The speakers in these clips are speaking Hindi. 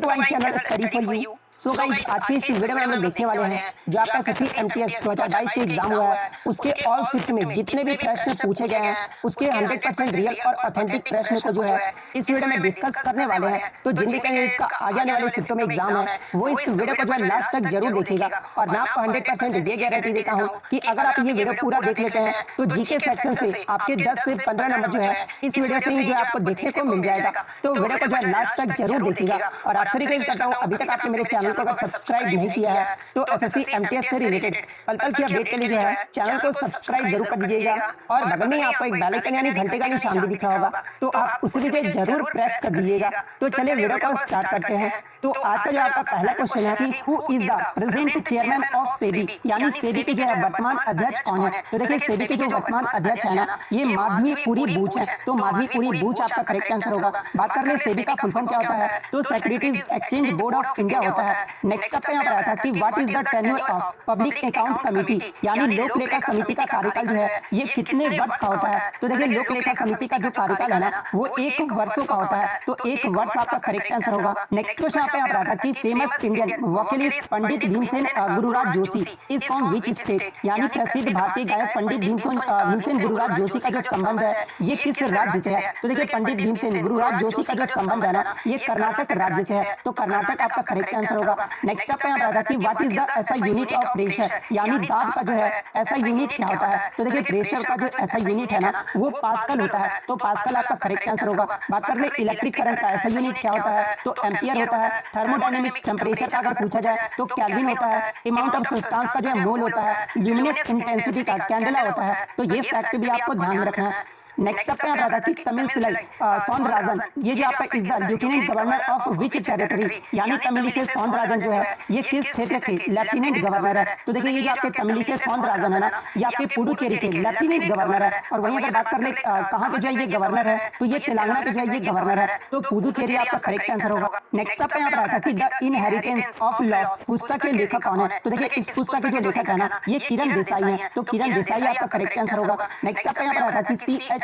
To my channel study for you. So guys, आज की इस वीडियो में हम लोग देखने वाले हैं जो आपका एसएससी एमटीएस 2022 के एग्जाम हुआ है उसके ऑल शिफ्ट में जितने भी प्रश्न पूछे गए हैं उसके 100% रियल और ऑथेंटिक प्रश्न को जो है इस वीडियो में डिस्कस करने वाले हैं। तो जिन भी कैंडिडेट्स का आगे आने वाले शिफ्टों में एग्जाम है वो इस वीडियो को जो है लास्ट तक जरूर देखेगा। और मैं आपको 100% ये गारंटी देता हूँ कि अगर आप ये वीडियो पूरा देख लेते हैं तो जीके सेक्शन से आपके 10 से 15 नंबर जो है इस वीडियो से ही जो है आपको देखने को मिल जाएगा। तो वीडियो को जो है लास्ट तक जरूर देखिएगा। और आपसे रिक्वेस्ट करता हूँ, अभी तक आपने मेरे चैनल को अगर सब्सक्राइब नहीं किया है तो एसएससी एमटीएस से रिलेटेड पल पल की अपडेट के लिए जो है चैनल को सब्सक्राइब जरूर कर दीजिएगा। और बगल में आपको एक बेल आइकन यानी घंटे का निशान भी दिख रहा होगा तो आप उसे भी जरूर प्रेस कर दीजिएगा। तो चलिए वीडियो को स्टार्ट करते हैं। तो आज का जो आपका पहला क्वेश्चन है कि who is the present chairman of SEBI, यानी सेबी के जो है वर्तमान अध्यक्ष कौन है। तो देखिए सेबी के जो वर्तमान अध्यक्ष है ना ये माधवीपुरी बूच है। तो माधवीपुरी बूच आपका करेक्ट आंसर होगा। बात कर ले सेबी का फुल फॉर्म क्या होता है तो securities exchange board of India होता है। नेक्स्ट आपका यहाँ पर आया था कि what is the tenure of public account committee, यानी लोक लेखा समिति का कार्यकाल जो है ये कितने वर्ष का होता है। तो देखिए लोक लेखा समिति का जो कार्यकाल है ना वो 1 वर्षों का होता है। तो 1 वर्ष आपका करेक्ट आंसर होगा। नेक्स्ट क्वेश्चन आपका यहाँ पर आता है कि famous Indian vocalist Pandit Bhimsen Gururaj Joshi is from which state, यानी प्रसिद्ध भारतीय गायक पंडित भीमसेन गुरुराज जोशी का जो संबंध है ये किस राज्य से है। तो देखिए पंडित भीमसेन गुरुराज जोशी का जो संबंध है ना ये कर्नाटक राज्य से है। तो कर्नाटक आपका करेक्ट आंसर होगा। नेक्स्ट आपका यहाँ पर आता है कि व्हाट इज द ऐसा यूनिट ऑफ प्रेशर, यानी दाब का जो है ऐसा यूनिट क्या होता है। तो देखिए प्रेशर का जो ऐसा यूनिट है ना वो पास्कल होता है। तो पास्कल आपका करेक्ट आंसर होगा। बात कर ले इलेक्ट्रिक करंट का ऐसा यूनिट क्या होता है तो एम्पियर होता है। थर्मोडायनेमिक्स टेम्परेचर का अगर पूछा जाए तो केल्विन होता है। अमाउंट ऑफ सब्सटेंस का जो है मोल होता है। ल्यूमिनस इंटेंसिटी का कैंडेला होता है। तो ये फैक्ट भी आपको ध्यान में रखना है। नेक्स्ट आपका यहाँ था कि तमिलिसाई सौंदरराजन ये जो आपका is the lieutenant governor of which territory, यानी तमिलिसाई सौंदरराजन जो है ये किस क्षेत्र के लेफ्टिनेंट गवर्नर है। तो देखिए ये जो आपके तमिलिसाई सौंदरराजन है ना ये आपके पुडुचेरी के लेफ्टिनेंट गवर्नर है। और वहीं अगर बात कर ले कहाँ के जो है ये गवर्नर है तो ये तेलंगाना के जो है ये गवर्नर है। तो पुडुचेरी आपका करेक्ट आंसर होगा। नेक्स्ट आपका यहाँ पर आता कि द इनहेरिटेंस ऑफ लॉस पुस्तक के लेखक कौन है। तो देखिए इस पुस्तक के जो लेखक है ना ये किरण देसाई है। तो किरण देसाई आपका करेक्ट आंसर होगा। नेक्स्ट आपका यहाँ पर आता कि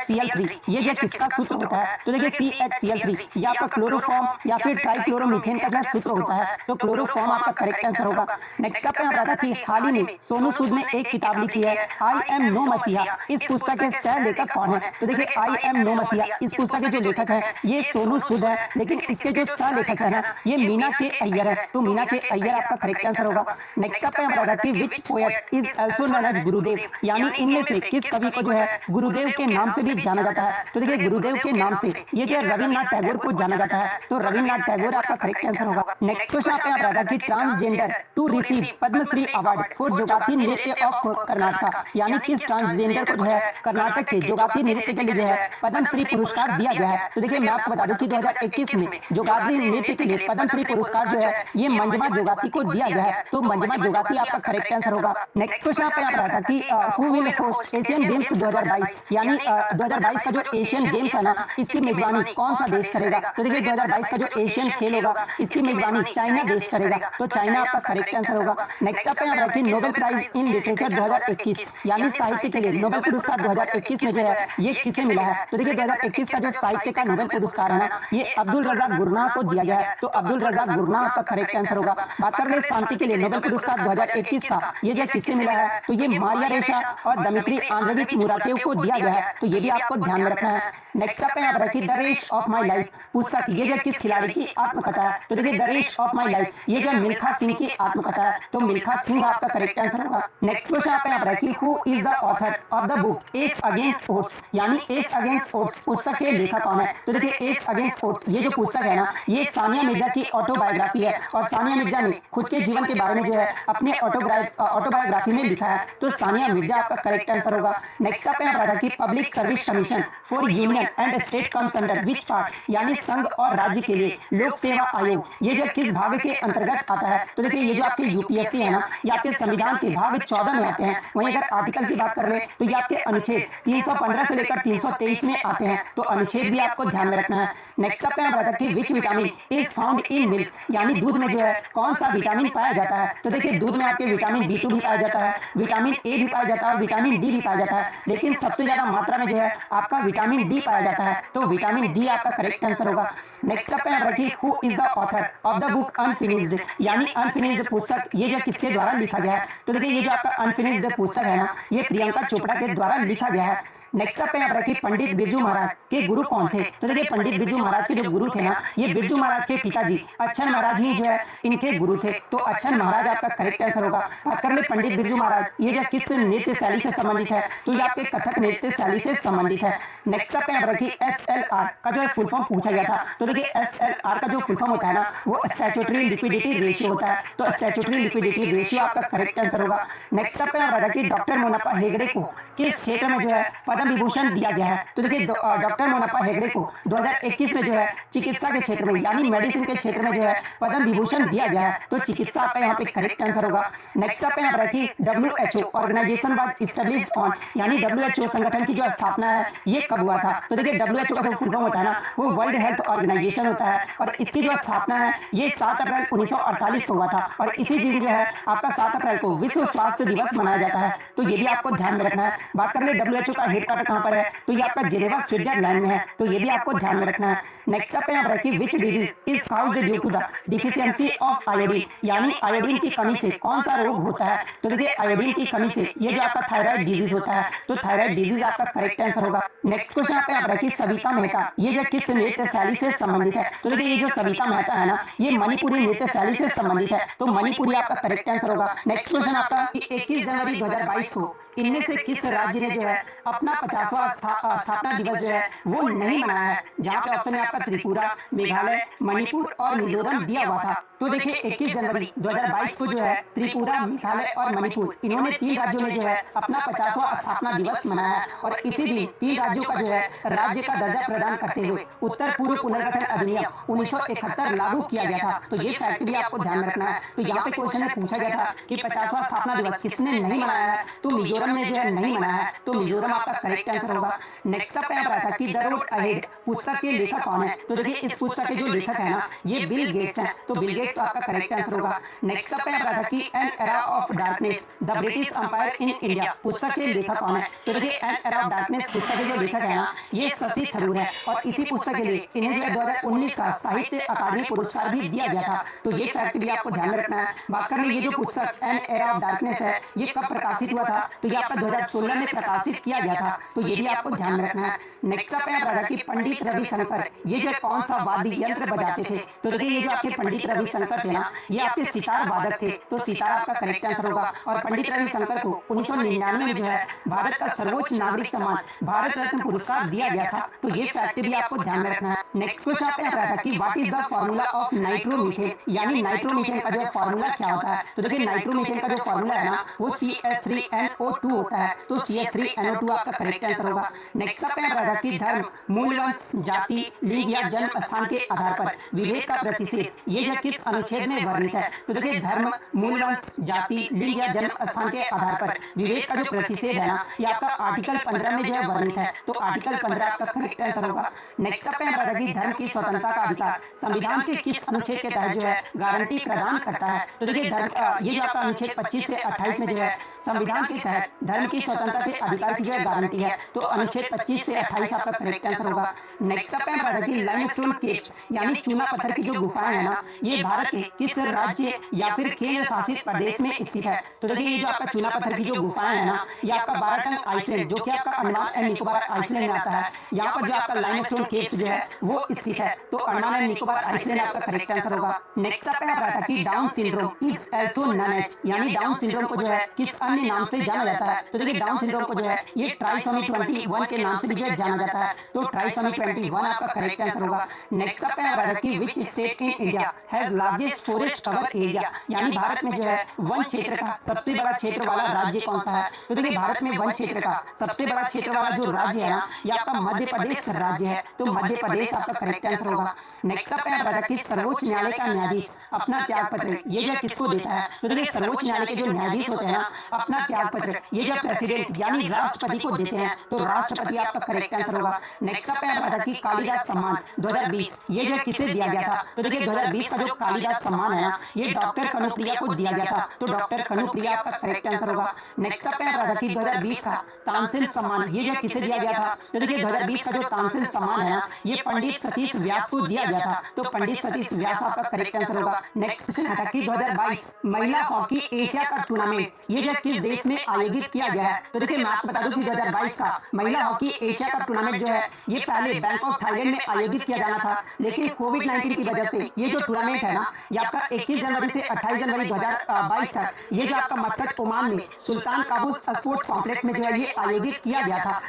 CHCl3 ये जो किसका सूत्र होता है। तो देखिए CHCl3 ये आपका क्लोरोफॉर्म या फिर ट्राइक्लोरोमीथेन का जो सूत्र होता है। तो क्लोरोफॉर्म आपका करेक्ट आंसर होगा। नेक्स्ट आपका यहाँ आता कि हाल ही में सोनू सूद ने एक किताब लिखी है आई एम नो मसीहा। इस पुस्तक के सह लेखक कौन है। तो देखिए आई एम नो मसीहा इस पुस्तक के जो लेखक है ये सोनू सूद है, लेकिन इसके जो सह लेखक है ना ये मीना के अय्यर है। तो मीना के अय्यर आपका करेक्ट आंसर होगा। नेक्स्ट आपका यहाँ आता कि which poet is also known as Gurudev, यानी इनमें से किस कवि को जो है गुरुदेव के नाम से भी जाना जाता है। तो देखिए गुरुदेव के नाम से ये जो है रविन्द्रनाथ टैगोर को जाना जाता है। तो रविन्द्रनाथ टैगोर आपका करेक्ट आंसर होगा। नेक्स्ट क्वेश्चन आपका यहाँ आता है कि transgender to receive Padmashri award for Jogati नृत्य ऑफ कर्नाटक, यानी किस ट्रांसजेंडर को जो है कर्नाटक के जोगाती नृत्य के लिए जो है पद्मश्री पुरस्कार दिया गया है। तो देखिए मैं आपको बता दूं कि 2021 में जोगाती नृत्य के लिए पद्मश्री पुरस्कार जो है ये मंजमा जोगाती को दिया गया है। तो मंजमा जोगाती आपका करेक्ट आंसर होगा। नेक्स्ट क्वेश्चन आपका यहाँ आता है कि who will host Asian games 2022, यानी 2022 का जो एशियन गेम्स है ना इसकी मेजबानी कौन सा देश करेगा। तो देखिए 2022 का जो एशियन खेल होगा इसकी मेजबानी चाइना देश करेगा। तो चाइना आपका करेक्ट आंसर होगा। नेक्स्ट आपका यहाँ रखिए नोबेल प्राइज इन लिटरेचर 2021, यानी साहित्य के लिए नोबेल पुरस्कार 2021 में जो है ये किसे मिला है। तो देखिए 2021 का जो साहित्य का नोबेल पुरस्कार है ना ये अब्दुल रज़ाक गुरनाह को दिया गया है। तो अब्दुल रज़ाक गुरनाह आपका करेक्ट आंसर होगा। बात कर ले शांति के लिए नोबेल पुरस्कार 2021 का ये जो किसे मिला है तो ये मारिया रेशा और दमित्री आंद्रेविच मुराटेव को दिया गया है। तो ये भी आपको ध्यान में रखना है। नेक्स्ट आपका यहाँ पर the race of my life पुस्तक ये जो किस खिलाड़ी की आत्मकथा है। तो देखिए the race of my life ये जो मिल्खा सिंह की आत्मकथा है। तो मिल्खा सिंह आपका करेक्ट आंसर होगा। नेक्स्ट क्वेश्चन आपका यहाँ पर कि who is the author of the book S against odds, यानी एस अगेंस्ट ओड्स पुस्तक के लेखक कौन है। तो देखिए एस अगेंस्ट ओड्स ये जो पुस्तक है ना ये सानिया मिर्जा की ऑटोबायोग्राफी है। और सानिया मिर्जा ने खुद के जीवन के बारे में जो है अपने ऑटोबायोग्राफी में लिखा है। तो सानिया मिर्जा आपका करेक्ट आंसर होगा। नेक्स्ट आपका यहाँ पर कि public service commission for union and state comes under which part, यानी संघ और राज्य के लिए लोक सेवा आयोग ये जो किस भाग के अंतर्गत आता है। तो देखिए ये जो आपके यूपीएससी है ना ये आपके संविधान के भाग 14 में आते हैं। वहीं अगर आर्टिकल की बात कर ले तो ये आपके अनुच्छेद 315 से लेकर 323 में आते हैं। तो अनुच्छेद भी आपको ध्यान में रखना है। नेक्स्ट आपका यहाँ पर आता है कि which vitamin is found in milk, यानी दूध में जो है कौन सा विटामिन पाया जाता है। तो देखिए दूध में आपके विटामिन B2 भी पाया जाता है, विटामिन ए भी पाया जाता है और विटामिन डी भी पाया जाता है, लेकिन सबसे ज्यादा मात्रा में जो है आपका विटामिन डी पाया जाता है। तो विटामिन डी आपका करेक्ट आंसर होगा। नेक्स्ट आपका यहाँ पर who is the author of the book unfinished, यानी अनफिनिश्ड पुस्तक ये जो किसके द्वारा लिखा गया है। तो देखिए ये जो आपका अनफिनिश्ड पुस्तक है ना, ये प्रियंका चोपड़ा के द्वारा लिखा गया है। नेक्स्ट आपका यहाँ पर कि पंडित बिरजू महाराज के गुरु कौन थे। तो देखिए पंडित बिरजू महाराज के जो गुरु थे ना, ये बिरजू महाराज के पिताजी अच्छन महाराज ही जो है इनके गुरु थे। तो अच्छन महाराज आपका करेक्ट आंसर होगा। बात कर ले पंडित बिरजू महाराज ये जो किस नृत्य शैली से संबंधित है, तो ये आपके कथक नृत्य शैली से संबंधित है। नेक्स्ट आपका यहाँ पर कि SLR का जो है फुल फॉर्म पूछा गया था। तो देखिए SLR का जो फुल फॉर्म होता है ना, वो स्टैट्यूटरी लिक्विडिटी रेशियो होता है। तो स्टैट्यूटरी लिक्विडिटी रेशियो आपका करेक्ट आंसर होगा। नेक्स्ट आपका यहाँ पर कि डॉक्टर मोनाप्पा हेगड़े को किस क्षेत्र में जो है पद्म विभूषण दिया गया है। तो देखिए डॉक्टर मोनाप्पा हेगड़े को 2021 में जो है चिकित्सा के क्षेत्र में यानी मेडिसिन के क्षेत्र में जो है पद्म विभूषण दिया गया है। तो चिकित्सा आपका यहाँ पे करेक्ट आंसर होगा। नेक्स्ट आपका यहाँ पर कि WHO organisation was established on, यानी WHO संगठन की जो स्थापना है ये कब हुआ था। तो देखिए WHO का जो फुल फॉर्म होता है ना, वो वर्ल्ड हेल्थ ऑर्गेनाइजेशन होता है और इसकी जो स्थापना है ये 7 अप्रैल 1948 को हुआ था और इसी दिन जो है आपका 7 अप्रैल को विश्व स्वास्थ्य दिवस मनाया जाता है। तो ये भी आपको ध्यान में रखना है। बात कर ले WHO का हेडक्वार्टर कहाँ पर है, तो ये आपका जेनेवा स्विट्जरलैंड में है। तो ये भी आपको ध्यान में रखना है। नेक्स्ट आपका यहाँ पर कि which disease is caused due to the deficiency of iodine, यानी आयोडीन की कमी से कौन सा रोग होता है। तो देखिए आयोडीन की कमी से ये जो आपका थायराइड डिजीज होता है। तो थायराइड डिजीज आपका करेक्ट आंसर होगा। नेक्स्ट क्वेश्चन आपका यहाँ पर कि सविता मेहता ये जो किस नृत्य शैली से संबंधित है। तो देखिए ये जो सविता मेहता है ना, ये मणिपुरी नृत्य शैली से संबंधित है। तो मणिपुरी आपका करेक्ट आंसर होगा। नेक्स्ट क्वेश्चन आपका 21 जनवरी 2022 को इनमें से किस राज्य ने जो है अपना 50वां स्थापना दिवस जो है वो नहीं मनाया है। जहाँ पे ऑप्शन है आपका त्रिपुरा, मेघालय, मणिपुर और मिजोरम दिया हुआ था। तो देखिए 21 जनवरी 2022 को जो है त्रिपुरा, मेघालय और मणिपुर इन्होंने 3 राज्यों ने जो है अपना 50वां स्थापना दिवस मनाया है और इसी दिन 3 राज्यों का जो है राज्य का दर्जा प्रदान करते हुए उत्तर पूर्व पुनर्गठन अधिनियम 1971 लागू किया गया था। तो ये फैक्ट भी आपको ध्यान में रखना है। तो यहाँ पे क्वेश्चन में पूछा गया था कि 50वां स्थापना दिवस किसने नहीं मनाया है, तो मिजोरम ने जो है नहीं मनाया है। तो मिजोरम आपका करेक्ट आंसर होगा। नेक्स्ट आपका यहाँ पर था कि द रोड अहेड पुस्तक के लेखक कौन है। तो देखिए इस पुस्तक के जो लेखक है ना, ये बिल गेट्स हैं। तो बिल गेट्स आपका करेक्ट आंसर होगा। नेक्स्ट आपका यहाँ पर था कि an era of darkness the British empire in India पुस्तक के लेखक कौन है। तो देखिए एन एरा ऑफ डार्कनेस पुस्तक के जो लेखक है ना, ये शशि थरूर है और इसी पुस्तक के लिए इन्हें जो है 2019 का साहित्य अकादमी पुरस्कार भी दिया गया था। तो ये फैक्ट भी आपको ध्यान में रखना है। बात कर ले ये जो पुस्तक एन एरा ऑफ डार्कनेस है ये कब प्रकाशित हुआ था, तो ये आपका 2016 में प्रकाशित किया गया था। तो ये भी आपको ध्यान में रखना है। नेक्स्ट आपका यहाँ पर कि पंडित रविशंकर ये जो कौन सा वाद्य यंत्र बजाते थे। तो देखिए ये जो आपके पंडित रविशंकर थे ना, ये आपके सितार वादक थे। तो सितार आपका करेक्ट आंसर होगा। और पंडित रविशंकर को 1999 में जो है भारत का सर्वोच्च नागरिक सम्मान भारत रत्न पुरस्कार दिया गया था। तो ये फैक्ट भी आपको ध्यान में रखना है। नेक्स्ट क्वेश्चन आपका यहाँ पर कि what is the formula of nitromethane, यानी नाइट्रोमीथेन का जो फॉर्मूला क्या होता है। तो देखिए नाइट्रोमीथेन का जो फॉर्मूला है ना, वो CH3NO2 होता है। तो CH3NO2 आपका करेक्ट आंसर होगा। नेक्स्ट आपका यहाँ पर कि धर्म, मूल वंश, जाति, लिंग या जन्म स्थान के आधार पर विभेद का प्रतिषेध ये जो किस अनुच्छेद में वर्णित है। तो देखिए धर्म, मूल वंश, जाति, लिंग या जन्म स्थान के आधार पर विभेद का जो प्रतिषेध है ना, ये आपका आर्टिकल 15 में जो है वर्णित है। तो आर्टिकल 15 आपका करेक्ट आंसर होगा। नेक्स्ट आपका यहाँ पर कि धर्म की स्वतंत्रता का अधिकार संविधान के किस अनुच्छेद के तहत जो है गारंटी प्रदान करता है। तो देखिए धर्म ये जो आपका अनुच्छेद 25 से 28 में जो है संविधान के तहत धर्म की स्वतंत्रता के अधिकार की जो है गारंटी है। तो अनुच्छेद 25 से 28 आपका करेक्ट आंसर होगा। नेक्स्ट आपका यहाँ पर कि लाइमस्टोन केव्स यानी चूना पत्थर की जो गुफाएं है ना, ये भारत के किस राज्य या फिर केंद्र शासित प्रदेश में स्थित है। तो देखिए ये जो आपका चूना पत्थर की जो गुफाएं है ना, ये आपका बाराटंग आइसलैंड जो कि आपका अंडमान एंड निकोबार आइसलैंड में आता है। यहाँ पर जो आपका लाइमस्टोन केव्स जो है वो स्थित है। तो अंडमान एंड निकोबार आइसलैंड आपका करेक्ट आंसर होगा। नेक्स्ट आपका यहाँ पर कि Down syndrome is also known as, यानी डाउन सिंड्रोम को जो है किस अन्य नाम से जाना जाता है। तो देखिए डाउन सिंड्रोम को जो है ये ट्राइसोमी 21 के नाम से भी जो है जाना जाता है। तो ट्राइसोमी 21 आपका करेक्ट आंसर होगा। नेक्स्ट आपका यहाँ पर कि which state in India has largest forest cover area, यानी भारत में जो है वन क्षेत्र का सबसे बड़ा क्षेत्र वाला राज्य कौन सा है। तो देखिए भारत में वन क्षेत्र का सबसे बड़ा क्षेत्र वाला जो राज्य है ना, ये आपका मध्य प्रदेश राज्य है। तो मध्य प्रदेश आपका करेक्ट आंसर होगा। नेक्स्ट का पहला था कि सर्वोच्च न्यायालय का न्यायाधीश अपना त्याग पत्र ये जो किसको देता है, तो देखिए सर्वोच्च न्यायालय के जो न्यायाधीश होते हैं ना, अपना त्याग पत्र ये जो प्रेसिडेंट यानी राष्ट्रपति को देते हैं, तो राष्ट्रपति आपका करेक्ट आंसर होगा। नेक्स्ट का पहला था कि कालिदास सम्मान 2020 ये जो किसे दिया गया था, तो देखिए 2020 का जो कालिदास सम्मान है ना, ये डॉक्टर कनुप्रिया को दिया गया था, तो डॉक्टर कनुप्रिया आपका करेक्ट आंसर होगा। नेक्स्ट का पहला था कि 2020 का तानसेन सम्मान ये जो किसे दिया गया था, तो देखिए 2020 का जो तानसेन सम्मान है ना, ये पंडित सतीश व्यास को दिया गया था, तो पंडित सतीश व्यास आपका करेक्ट आंसर होगा। नेक्स्ट क्वेश्चन है कि 2022 महिला हॉकी एशिया कप टूर्नामेंट ये जो किस देश में आयोजित किया गया है, तो देखिए मैं आपको बता दूं कि 2022 का महिला हॉकी एशिया कप टूर्नामेंट जो है ये पहले बैंकॉक थाईलैंड में आयोजित किया जाना था, लेकिन कोविड-19 की वजह से ये जो टूर्नामेंट है ना, ये आपका 21 जनवरी से 28 जनवरी 2022 तक ये जो आपका मस्कट ओमान में सुल्तान काबूस स्पोर्ट्स कॉम्प्लेक्स में जो है ये आयोजित किया गया था।